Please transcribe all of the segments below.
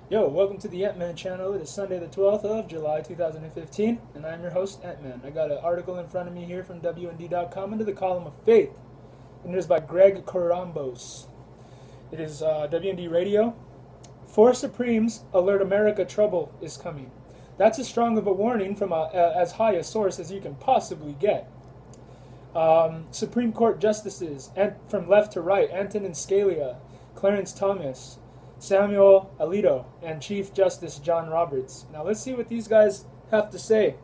Yo, welcome to the Ant-Man channel. It is Sunday the 12th of July 2015, and I'm your host, Ant-Man. I got an article in front of me here from WND.com under the column of Faith, and it is by Greg Corambos. It is WND Radio. Four Supremes alert America trouble is coming. That's as strong of a warning from as high a source as you can possibly get. Supreme Court justices, from left to right, Antonin Scalia, Clarence Thomas, Samuel Alito, and Chief Justice John Roberts. Now let's see what these guys have to say.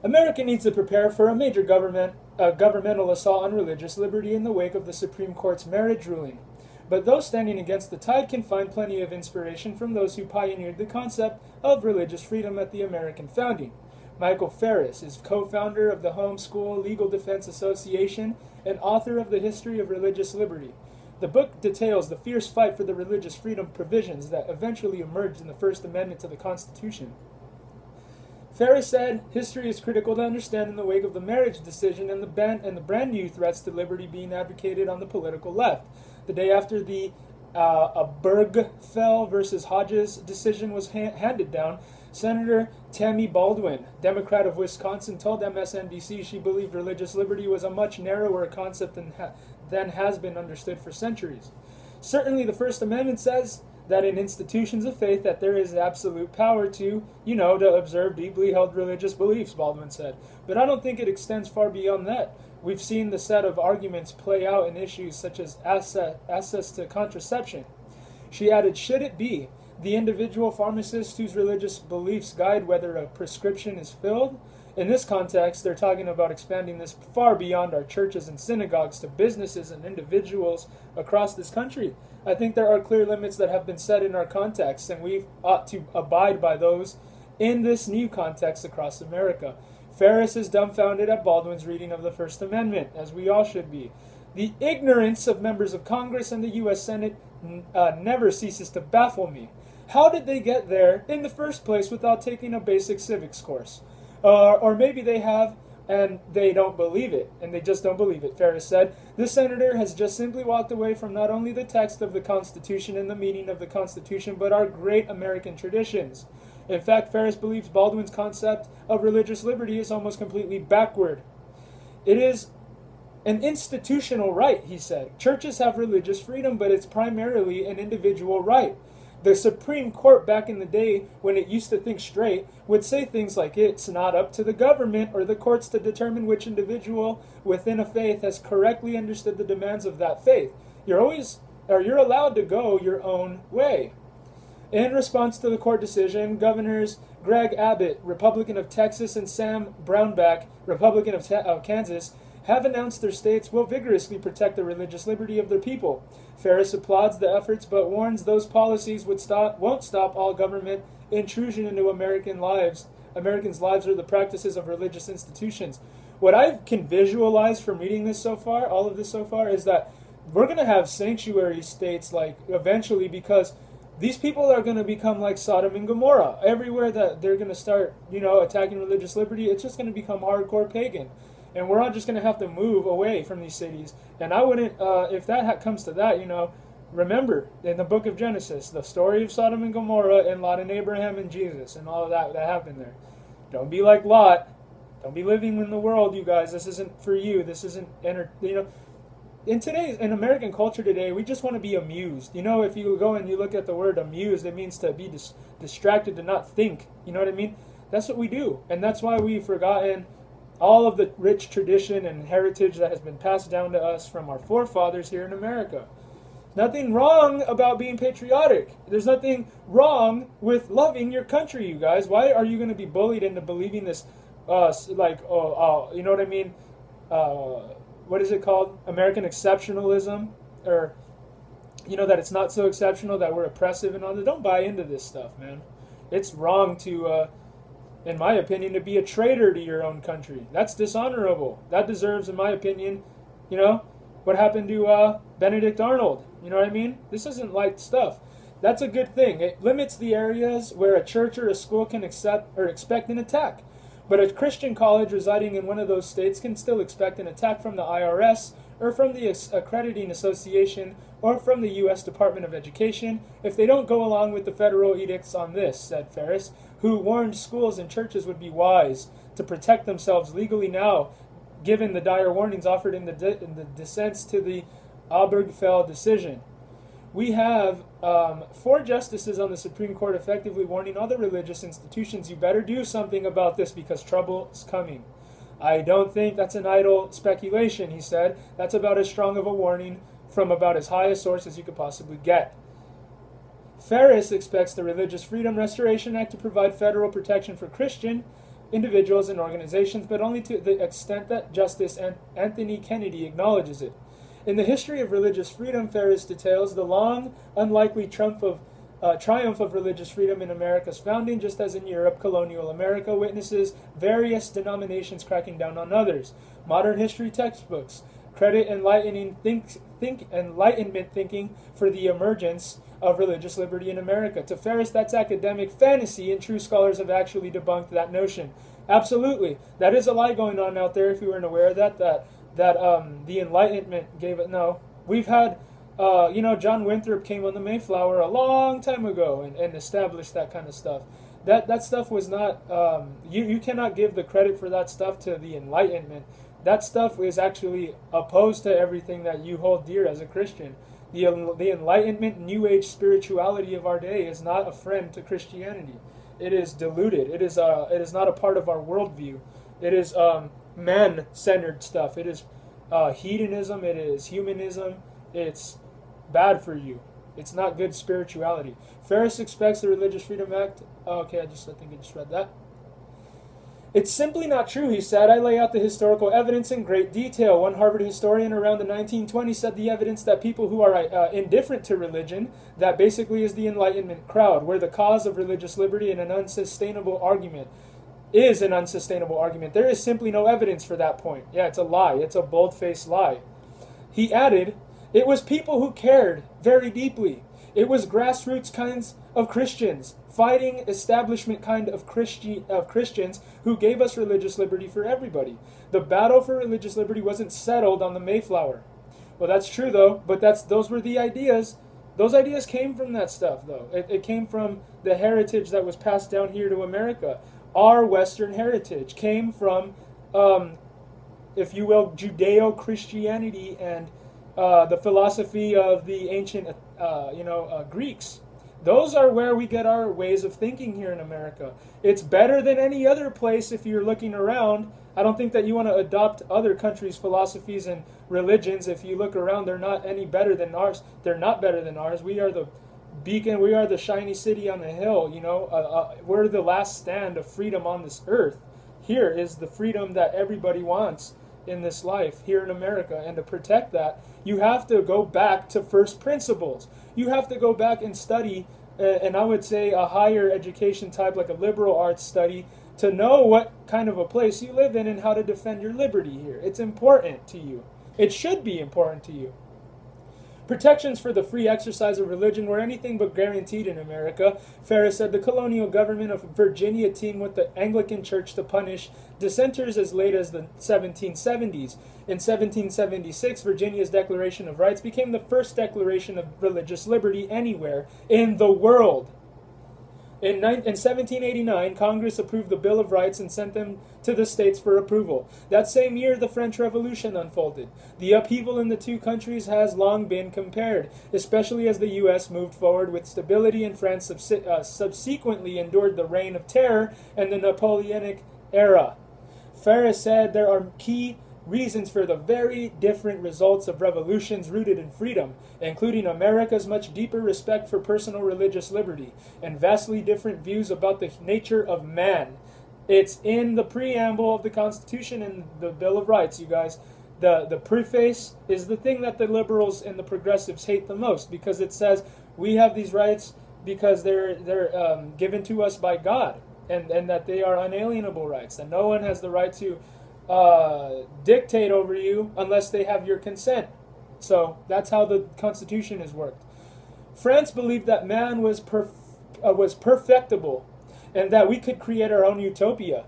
America needs to prepare for a major governmental assault on religious liberty in the wake of the Supreme Court's marriage ruling. But those standing against the tide can find plenty of inspiration from those who pioneered the concept of religious freedom at the American founding. Michael Farris is co-founder of the Homeschool Legal Defense Association and author of The History of Religious Liberty. The book details the fierce fight for the religious freedom provisions that eventually emerged in the First Amendment to the Constitution. Farris said, "History is critical to understand in the wake of the marriage decision and the brand new threats to liberty being advocated on the political left. The day after the Obergefell versus Hodges decision was handed down, Senator Tammy Baldwin, Democrat of Wisconsin, told MSNBC she believed religious liberty was a much narrower concept than has been understood for centuries. Certainly the First Amendment says that in institutions of faith that there is absolute power to observe deeply held religious beliefs," Baldwin said. "But I don't think it extends far beyond that. We've seen the set of arguments play out in issues such as access to contraception." She added, "Should it be the individual pharmacist whose religious beliefs guide whether a prescription is filled? In this context, they're talking about expanding this far beyond our churches and synagogues to businesses and individuals across this country. I think there are clear limits that have been set in our context, and we ought to abide by those in this new context across America." Farris is dumbfounded at Baldwin's reading of the First Amendment, as we all should be. "The ignorance of members of Congress and the U.S. Senate never ceases to baffle me. How did they get there in the first place without taking a basic civics course? Or maybe they have and they don't believe it, and they just don't believe it," Farris said. "This senator has just simply walked away from not only the text of the Constitution and the meaning of the Constitution, but our great American traditions. In fact, Farris believes Baldwin's concept of religious liberty is almost completely backward. It is an institutional right," he said. "Churches have religious freedom, but it's primarily an individual right. The Supreme Court back in the day, when it used to think straight, would say things like it's not up to the government or the courts to determine which individual within a faith has correctly understood the demands of that faith. You're allowed to go your own way." In response to the court decision, Governors Greg Abbott, Republican of Texas, and Sam Brownback, Republican of Kansas, have announced their states will vigorously protect the religious liberty of their people. Farris applauds the efforts but warns those policies won't stop all government intrusion into Americans' lives or the practices of religious institutions. What I can visualize from reading this so far, all of this so far, is that we're going to have sanctuary states eventually, because these people are going to become like Sodom and Gomorrah. Everywhere that they're going to start, attacking religious liberty, it's just going to become hardcore pagan. And we're all just going to have to move away from these cities. And I wouldn't, if that comes to that, remember in the book of Genesis, the story of Sodom and Gomorrah and Lot and Abraham and Jesus and all of that happened there. Don't be like Lot. Don't be living in the world, you guys. This isn't for you. This isn't, in American culture today, we just want to be amused. If you go and you look at the word amused, it means to be distracted, to not think. You know what I mean? That's what we do. And that's why we've forgotten all of the rich tradition and heritage that has been passed down to us from our forefathers here in America. Nothing wrong about being patriotic. There's nothing wrong with loving your country, you guys. Why are you going to be bullied into believing this, you know what I mean? What is it called? American exceptionalism? Or, that it's not so exceptional, that we're oppressive and all that. Don't buy into this stuff, man. It's wrong to, in my opinion, to be a traitor to your own country. That's dishonorable. That deserves, in my opinion, what happened to Benedict Arnold. You know what I mean? This isn't light stuff. That's a good thing. It limits the areas where a church or a school can accept or expect an attack. But a Christian college residing in one of those states can still expect an attack from the IRS or from the Accrediting Association, or from the U.S. Department of Education if they don't go along with the federal edicts on this, said Ferris, who warned schools and churches would be wise to protect themselves legally now, given the dire warnings offered in the dissents to the Obergefell decision. We have 4 justices on the Supreme Court effectively warning other religious institutions, you better do something about this because trouble is coming. I don't think that's an idle speculation, he said. That's about as strong of a warning from about as high a source as you could possibly get. Ferris expects the Religious Freedom Restoration Act to provide federal protection for Christian individuals and organizations, but only to the extent that Justice Anthony Kennedy acknowledges it. In the history of religious freedom, Ferris details the long, unlikely triumph of religious freedom in America's founding, just as in Europe, colonial America witnesses various denominations cracking down on others. Modern history textbooks credit Enlightenment thinking for the emergence of religious liberty in America. To Ferris, that's academic fantasy, and true scholars have actually debunked that notion. Absolutely. That is a lie going on out there, if you weren't aware of that the Enlightenment gave it. No. We've had, John Winthrop came on the Mayflower a long time ago and established that kind of stuff. That stuff was not, you cannot give the credit for that stuff to the Enlightenment. That stuff is actually opposed to everything that you hold dear as a Christian. The Enlightenment, New Age spirituality of our day is not a friend to Christianity. It is diluted. It is not a part of our worldview. It is man-centered stuff. It is hedonism. It is humanism. It's bad for you. It's not good spirituality. Ferris expects the Religious Freedom Act. I think I just read that. It's simply not true, he said. I lay out the historical evidence in great detail. One Harvard historian around the 1920s said the evidence that people who are indifferent to religion, that basically is the Enlightenment crowd, were the cause of religious liberty in an unsustainable argument. Is an unsustainable argument. There is simply no evidence for that point. Yeah, it's a lie. It's a bold-faced lie. He added, it was people who cared very deeply. It was grassroots kinds of Christians, fighting establishment kind of Christians who gave us religious liberty for everybody. The battle for religious liberty wasn't settled on the Mayflower. Well, that's true, though, but those were the ideas. Those ideas came from that stuff, though. It came from the heritage that was passed down here to America. Our Western heritage came from, if you will, Judeo-Christianity and the philosophy of the ancient, Greeks. Those are where we get our ways of thinking here in America. It's better than any other place if you're looking around. I don't think that you want to adopt other countries' philosophies and religions. If you look around, they're not any better than ours. They're not better than ours. We are the beacon. We are the shiny city on the hill. We're the last stand of freedom on this earth. Here is the freedom that everybody wants in this life here in America. And to protect that, you have to go back to first principles. You have to go back and study, and I would say a higher education type, like a liberal arts study, to know what kind of a place you live in and how to defend your liberty here. It's important to you. It should be important to you. Protections for the free exercise of religion were anything but guaranteed in America. Ferris said the colonial government of Virginia teamed with the Anglican Church to punish dissenters as late as the 1770s. In 1776, Virginia's Declaration of Rights became the first declaration of religious liberty anywhere in the world. In 1789, Congress approved the Bill of Rights and sent them to the states for approval. That same year, the French Revolution unfolded. The upheaval in the two countries has long been compared, especially as the U.S. moved forward with stability and France subsequently endured the Reign of Terror and the Napoleonic era. Ferris said there are key reasons for the very different results of revolutions rooted in freedom, including America's much deeper respect for personal religious liberty and vastly different views about the nature of man. It's in the preamble of the Constitution and the Bill of Rights, you guys. The preface is the thing that the liberals and the progressives hate the most, because it says we have these rights because they're given to us by God, and that they are unalienable rights, that no one has the right to dictate over you unless they have your consent. So that's how the Constitution has worked. France believed that man was perfectible and that we could create our own utopia.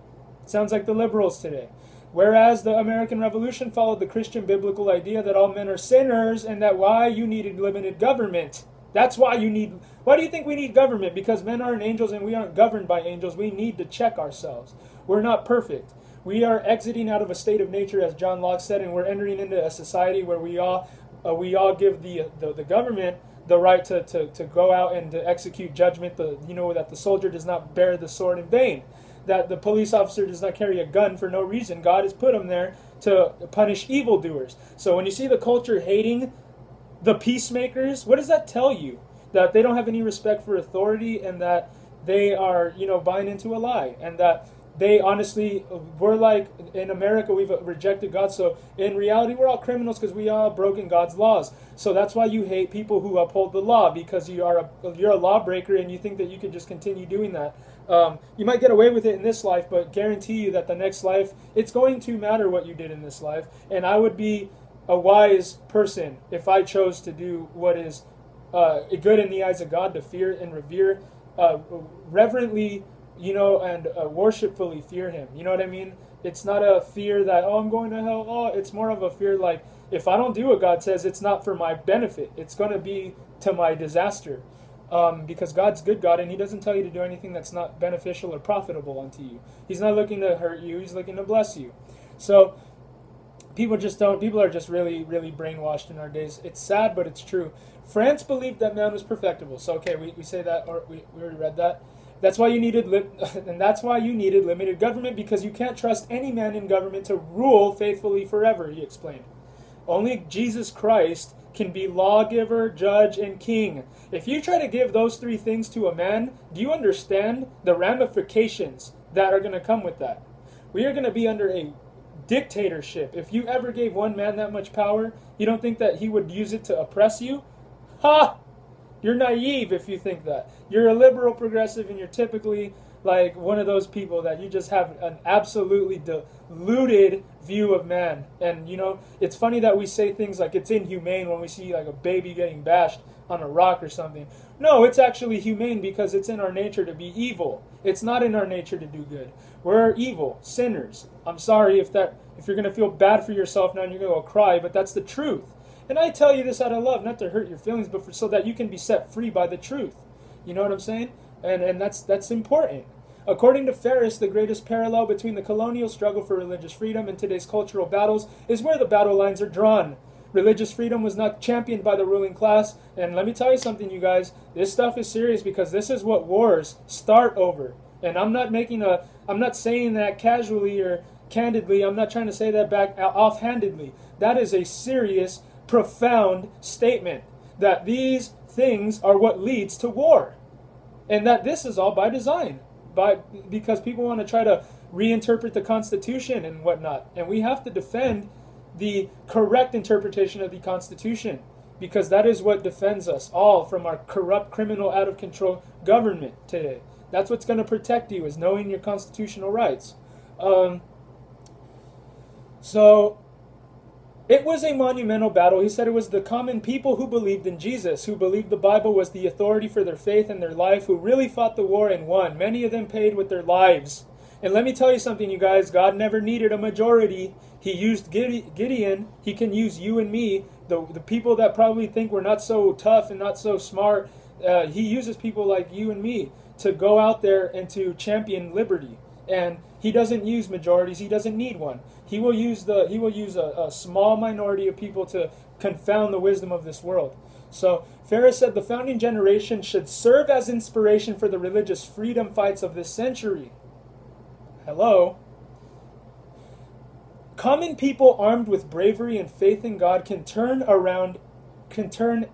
Sounds like the liberals today. Whereas the American Revolution followed the Christian biblical idea that all men are sinners and that why you needed limited government. That's why you need... Why do you think we need government? Because men aren't angels and we aren't governed by angels. We need to check ourselves. We're not perfect. We are exiting out of a state of nature, as John Locke said, and we're entering into a society where we all give the government the right to go out and to execute judgment. That the soldier does not bear the sword in vain, that the police officer does not carry a gun for no reason. God has put him there to punish evildoers. So when you see the culture hating the peacemakers, what does that tell you? That they don't have any respect for authority, and that they are, buying into a lie, and that they honestly, we're like, in America, we've rejected God. So in reality, we're all criminals because we all broken God's laws. So that's why you hate people who uphold the law, because you're a lawbreaker and you think that you can just continue doing that. You might get away with it in this life, but guarantee you that the next life, it's going to matter what you did in this life. And I would be a wise person if I chose to do what is good in the eyes of God, to fear and revere, reverently, and worshipfully fear him. You know what I mean? It's not a fear that, I'm going to hell. It's more of a fear like, if I don't do what God says, it's not for my benefit. It's going to be to my disaster. Because God's good God, and he doesn't tell you to do anything that's not beneficial or profitable unto you. He's not looking to hurt you. He's looking to bless you. So people are just really, really brainwashed in our days. It's sad, but it's true. France believed that man was perfectible. So, okay, we say that, or we already read that. That's why you needed limited government, because you can't trust any man in government to rule faithfully forever, he explained. Only Jesus Christ can be lawgiver, judge, and king. If you try to give those three things to a man, do you understand the ramifications that are going to come with that? We are going to be under a dictatorship. If you ever gave one man that much power, you don't think that he would use it to oppress you? Ha! You're naive if you think that. You're a liberal progressive, and you're typically like one of those people that you just have an absolutely diluted view of man. And, it's funny that we say things like it's inhumane when we see like a baby getting bashed on a rock or something. No, it's actually humane because it's in our nature to be evil. It's not in our nature to do good. We're evil, sinners. I'm sorry if you're going to feel bad for yourself now and you're going to go cry, but that's the truth. And I tell you this out of love, not to hurt your feelings, but so that you can be set free by the truth. You know what I'm saying? And that's important. According to Ferris, the greatest parallel between the colonial struggle for religious freedom and today's cultural battles is where the battle lines are drawn. Religious freedom was not championed by the ruling class. And let me tell you something, you guys. This stuff is serious, because this is what wars start over. And I'm not saying that casually or candidly. I'm not trying to say that back offhandedly. That is a serious, profound statement, that these things are what leads to war, and that this is all by design, because people want to try to reinterpret the Constitution and whatnot, and we have to defend the correct interpretation of the Constitution, because that is what defends us all from our corrupt, criminal, out of control government today. That's what's going to protect you, is knowing your constitutional rights. So it was a monumental battle. He said it was the common people who believed in Jesus, who believed the Bible was the authority for their faith and their life, who really fought the war and won. Many of them paid with their lives. And let me tell you something, you guys. God never needed a majority. He used Gideon. He can use you and me, the people that probably think we're not so tough and not so smart. He uses people like you and me to go out there and to champion liberty. And he doesn't use majorities. He doesn't need one. He will use a small minority of people to confound the wisdom of this world. So Ferris said the founding generation should serve as inspiration for the religious freedom fights of this century. Hello. Common people armed with bravery and faith in God can turn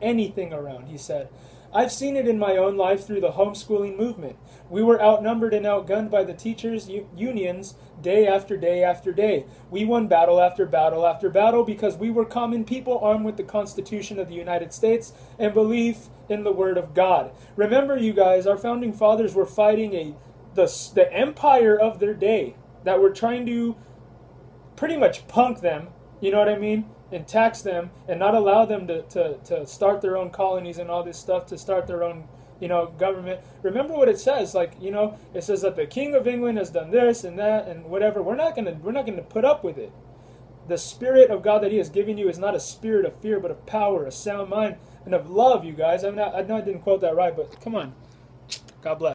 anything around, he said. I've seen it in my own life through the homeschooling movement. We were outnumbered and outgunned by the teachers' unions day after day after day. We won battle after battle after battle because we were common people armed with the Constitution of the United States and belief in the Word of God. Remember, you guys, our founding fathers were fighting the empire of their day that were trying to pretty much punk them, you know what I mean? And tax them and not allow them to start their own colonies and all this stuff, to start their own government. Remember what it says. Like, it says that the King of England has done this and that and whatever. We're not gonna put up with it. The Spirit of God that He has given you is not a spirit of fear, but of power, a sound mind, and of love. You guys. I know I didn't quote that right, but come on. God bless.